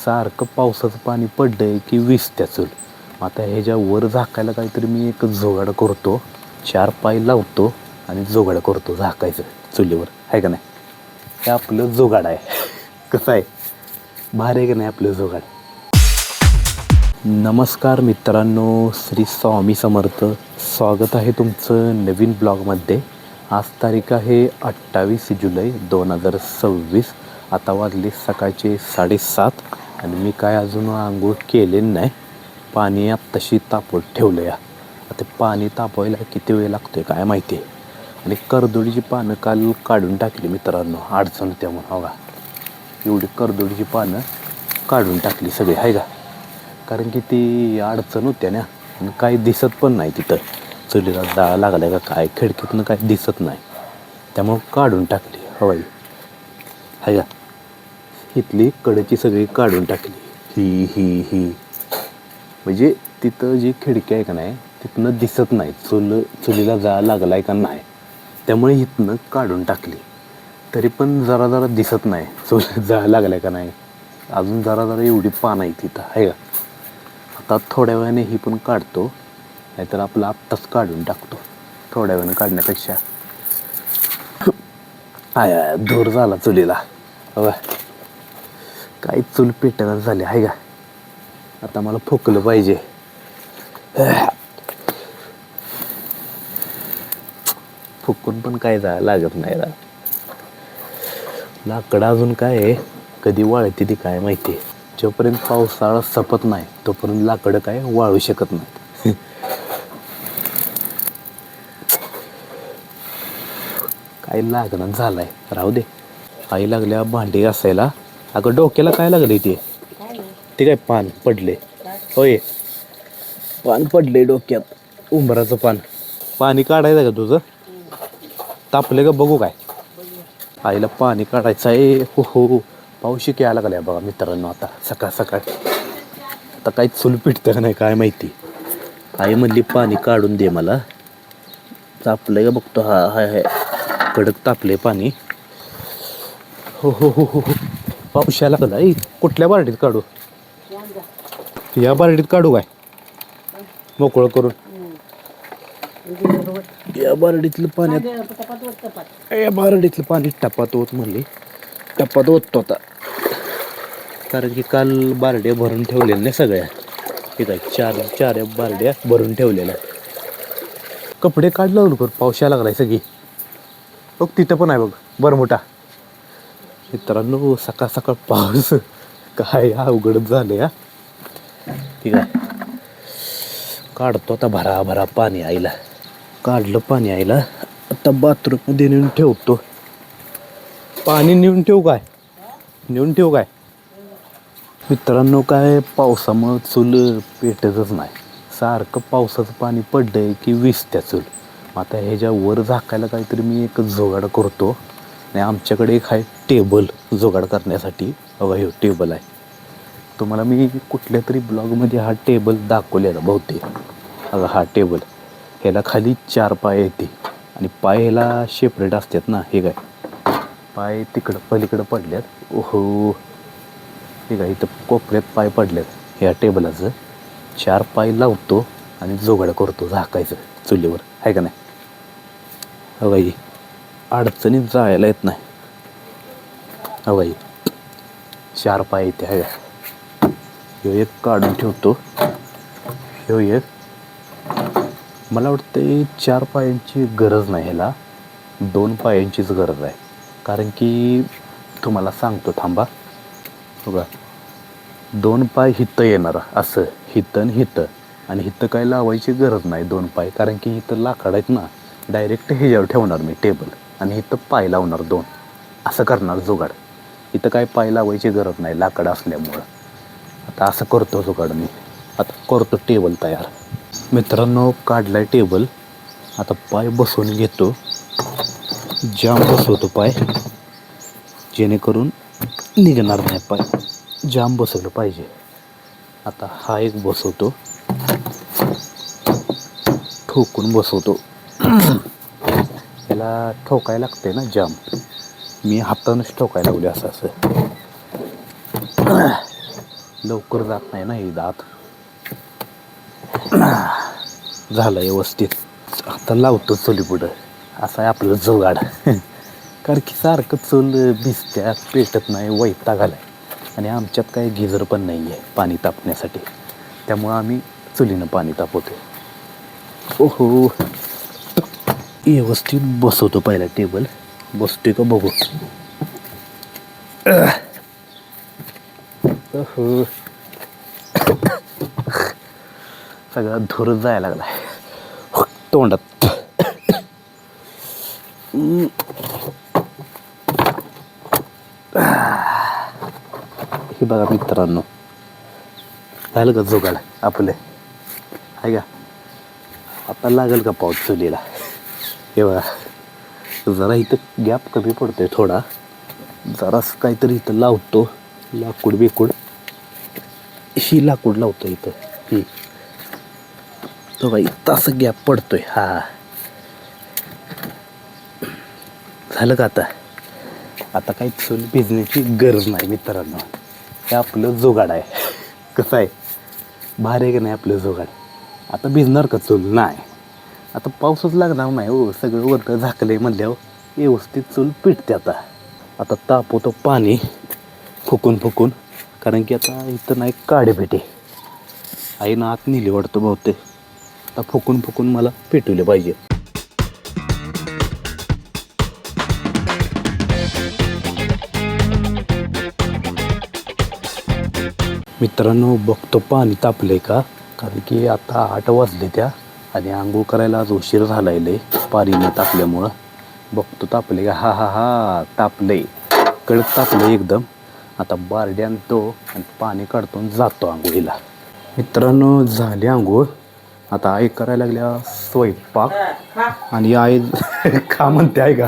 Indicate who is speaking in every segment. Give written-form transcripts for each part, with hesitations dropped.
Speaker 1: सारखं पावसाचं पाणी पडलंय की वीजत्या चूल. आता ह्याच्या वर झाकायला काहीतरी मी एक जोगाड करतो, 4 पाय लावतो आणि जोगाड करतो झाकायचं चुलीवर, आहे का नाही. हे आपलं जोगाड आहे. कसं आहे, भारी आहे का नाही आपलं जोगाड. नमस्कार मित्रांनो, श्री स्वामी समर्थ. स्वागत आहे तुमचं नवीन ब्लॉगमध्ये. आज तारीख आहे 28 जुलै 2026. आता वाजले सकाळचे 7:30 आणि मी काय अजून आंघोळ केलेली नाही. पाणी आत्ताशी तापवत ठेवलं या. आता पाणी तापवायला किती वेळ लागतो आहे काय माहिती आहे. आणि करदोडीची पानं काल काढून टाकली मित्रांनो, अडचण होत्या म्हणून. बघा एवढी करदोडीची पानं काढून टाकली सगळी, आहे का. कारण की ती अडचण होत्या ना, आणि काही दिसत पण नाही तिथं. चुलीला जाळ लागला का काय, खिडकीतनं काही दिसत नाही, त्यामुळं काढून टाकली. हवाई आहे का. इथली कडेची सगळी काढून टाकली. ही म्हणजे तिथं जी खिडकी आहे का नाही, तिथनं दिसत नाही चुलीला जाळ लागला आहे का नाही, त्यामुळे इथनं काढून टाकली. तरी पण जरा दिसत नाही चूल जाळ लागला आहे का नाही. अजून जरा एवढी पान आहे तिथं, आहे का. आता थोड्या वेळाने ही पण काढतो, नाहीतर आपलं आत्ताच काढून टाकतो. थोड्या वेळाने काढण्यापेक्षा आय धूर झाला चुलीला. बघा काय चूल पेटणार झाली, आहे का. आता मला फुकलं पाहिजे. फुकून पण काय लागत नाही. लाकडं अजून काय आहे, कधी वाळते ती काय माहिती. जोपर्यंत पावसाळा सपत नाही तोपर्यंत लाकडं काय वाळू शकत नाही. काय लागणं झालंय, राहू दे. आई लागल्या भांडी घासायला. अगं डोक्याला काय लागले ते काय पान पडले. होय पान पडले डोक्यात, उंबराचं पान. पाणी काढायचं का तुझं, तापले का बघू काय. आईला पाणी काढायचं आहे. हो पाऊस यायला लागलाय बघा मित्रांनो. आता सकाळ आता काही चूल पिटतं का नाही काय माहिती. आई म्हणली पाणी काढून दे मला. तापलंय का बघतो. हाय कडक तापले पाणी. हो पाऊस यायला लागला. कुठल्या बारडीत काढू, या बारडीत काढू काय मोकळं करून. या बारडीतलं पाणी टपात ओत म्हणले. टपात ओततो आता, कारण की काल बारड्या भरून ठेवलेल्या नाही सगळ्या. ठीक आहे, चार बारड्या भरून ठेवलेल्या. कपडे काढलं लवकर, पाऊस यायला लागलाय सगळी. बघ तिथं पण आहे बघ बरमोठा. मित्रांनो सकाळ पाऊस काय अवघडच झालं या. ठीक आहे, काढतो आता भरा पाणी. आईला काढलं पाणी. आईला आता बाथरूममध्ये नेऊन ठेवतो. पाणी नेऊन ठेवू काय मित्रांनो. काय पावसामुळं चूल पेटतच नाही. सारखं पावसाचं पाणी पडलंय की वीजत्या चूल. आता ह्याच्या वर झाकायला काहीतरी मी एक जोगाड करतो. आणि आमच्याकडे एक आहे टेबल जोगाड करण्यासाठी. बघा हे टेबल आहे. तुम्हाला मी कुठल्या तरी ब्लॉगमध्ये हा टेबल दाखवलेला बहुतेक. बघा हा टेबल, ह्याला खाली 4 पाय येते आणि पाय ह्याला सेपरेट असतात ना. हे काय पाय तिकडं पलीकडं पडल्यात. ओहो ठीक आहे, इथं कोपऱ्यात पाय पडल्यात. ह्या टेबलाचं 4 पाय लावतो आणि जोगाड करतो झाकायचं चुलीवर, आहे का नाही. हवाई अडचणीत जायला येत नाही. हवाई 4 पाय येते, आहे का. ह्यो एक काढून ठेवतो. ह्यो एक मला वाटतं 4 पायांची गरज नाही, ह्याला 2 पायांचीच गरज आहे. कारण की तुम्हाला सांगतो थांबा. बघा 2 पाय हिथं येणार, असं हिथं आणि हिथं काय लावायची गरज नाही 2 पाय. कारण की इथं लाकड आहेत ना, डायरेक्ट ह्याच्यावर ठेवणार मी टेबल आणि इथं पाय लावणार 2. असं करणार जुगाड. इथं काय पाय लावायची गरज नाही लाकड असल्यामुळं. आता असं करतो जुगाड मी. आता करतो टेबल तयार. मित्रांनो काढलाय टेबल. आता पाय बसवून घेतो, जाम बसवतो पाय, जेणेकरून निघणार नाही पाय. जाम बसवलं पाहिजे. आता हा एक बसवतो, ठोकून बसवतो. याला ठोकायला लागते ना जाम. मी हातानंच ठोकायला लागले असं. लवकर जात नाही ना हे दात. झालं व्यवस्थित. आता लावतो चुली पुढं. असं आहे आपलं जुगाड. कारण की सारखं चूल भिजत्या, पेटत नाही, वैताग आलाय. आणि आमच्यात काही गिझर पण नाही आहे पाणी तापण्यासाठी. त्यामुळं आम्ही चुलीनं पाणी तापवतो. ओहो, व्यवस्थित बसवतो पहिला टेबल. बसतोय का बघू. ओहो, सगळा धूर जायला लागलाय तोंडात. हे बघा मित्रांनो, झालं का जुगाड आपले आहे का. आता लागेल का पाऊस चुलीला. हे बघा जरा इथं गॅप कमी पडतोय थोडा. जरासं काहीतरी इथं लावतो, लाकूड बिकूड. ही लाकूड लावतो इथं. तो बाई तसं गॅप पडतोय. हा झालं का आता. आता काही चूल भिजण्याची गरज नाही मित्रांनो. हे आपलं जुगाड आहे. कसं आहे, भारी आहे की नाही आपलं जुगाड. आता भिजणार का चूल. नाही आता पाऊसच लागणार नाही हो. सगळं वरतं झाकलंय म्हणल्यावर व्यवस्थित चूल पेटते. आता तापवतो पाणी फुकून फुकून. कारण की आता इथं नाही काडे भेटे. आईनं आत नेली वाटतं बहुतेक. आता फुकून फुकून मला पेटवले पाहिजे. मित्रांनो बघतो पाणी तापलंय का. कारण की आता 8 वाजले त्या. आणि आंघोळ करायला आज उशीर झालाय लय पाणी न तापल्यामुळं. बघतो तापले का. हा तापलंय, कडक तापलंय एकदम. आता बारडी आणतो आणि पाणी काढतो आणि जातो आंघोळीला. मित्रांनो झाली आंघोळ. आता आई करायला लागल्या स्वयंपाक. आणि आई खा म्हणते आहे का.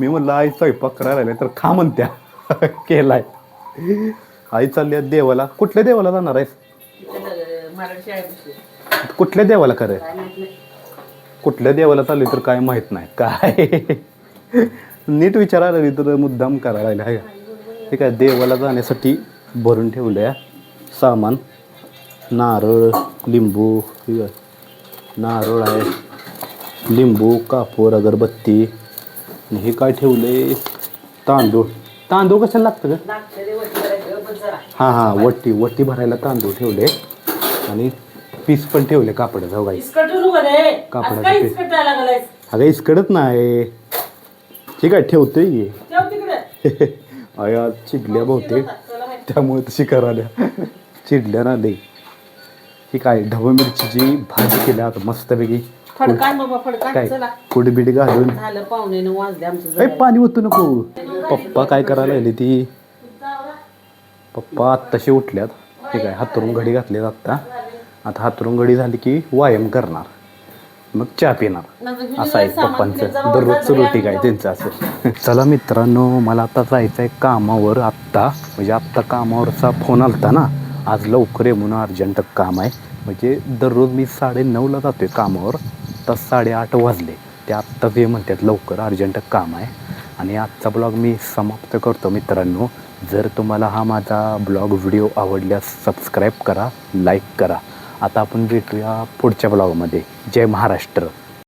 Speaker 1: मी म्हणलं आई स्वयंपाक करायला लागल्या तर खा म्हणत्या. केलाय. आई चालली आहे देवाला. कुठल्या देवाला जाणार आहेस. कुठल्या देवाला करे. कुठल्या देवाला चालली तर काय माहित नाही. काय नीट विचारायला तर मुद्दाम करायला लागला आहे. ठीक आहे, देवाला जाण्यासाठी भरून ठेवलंय सामान. नारळ, लिंबू. नारळ आहे, लिंबू, कापूर, अगरबत्ती. आणि हे काय ठेवलंय, तांदूळ. तांदूळ कशाला लागतं का. हां वट्टी भरायला तांदूळ ठेवले. आणि पीस पण ठेवले कापडाचं. कापडाचं पीस. अगं इसकडत नाही. ठीक आहे ठेवतोय. अया चिडल्या बहुतेक त्यामुळे तशी करायला. चिडल्या ना लई. ठीक आहे, ढबू मिरचीची भाजी केली आता मस्तपैकी. काय कुडबीड घालून. काही पाणी ओतू नको. पप्पा काय करायला लागले ती. पप्पा आत्ताशी उठल्यात. ठीक आहे, हातरून घडी घातल्यात आता हातरून घडी झाली की व्यायाम करणार, मग चहा पिणार. असं आहे पप्पांचं दररोजचं रुटीन आहे त्यांचं असं. चला मित्रांनो, मला आता जायचं आहे कामावर. म्हणजे आत्ता कामावरचा फोन आलता ना. आज लवकर ये म्हणून अर्जंट काम आहे. म्हणजे दररोज मी 9:30ला जातो आहे कामावर. आता 8:30 वाजले. ते आत्ताच ये म्हणतात लवकर अर्जंट काम आहे. आणि आजचा ब्लॉग मी समाप्त करतो मित्रांनो. जर तुम्हाला हा माझा ब्लॉग व्हिडिओ आवडल्यास सबस्क्राईब करा, लाईक करा. आता आपण भेटूया पुढच्या ब्लॉगमध्ये. जय महाराष्ट्र.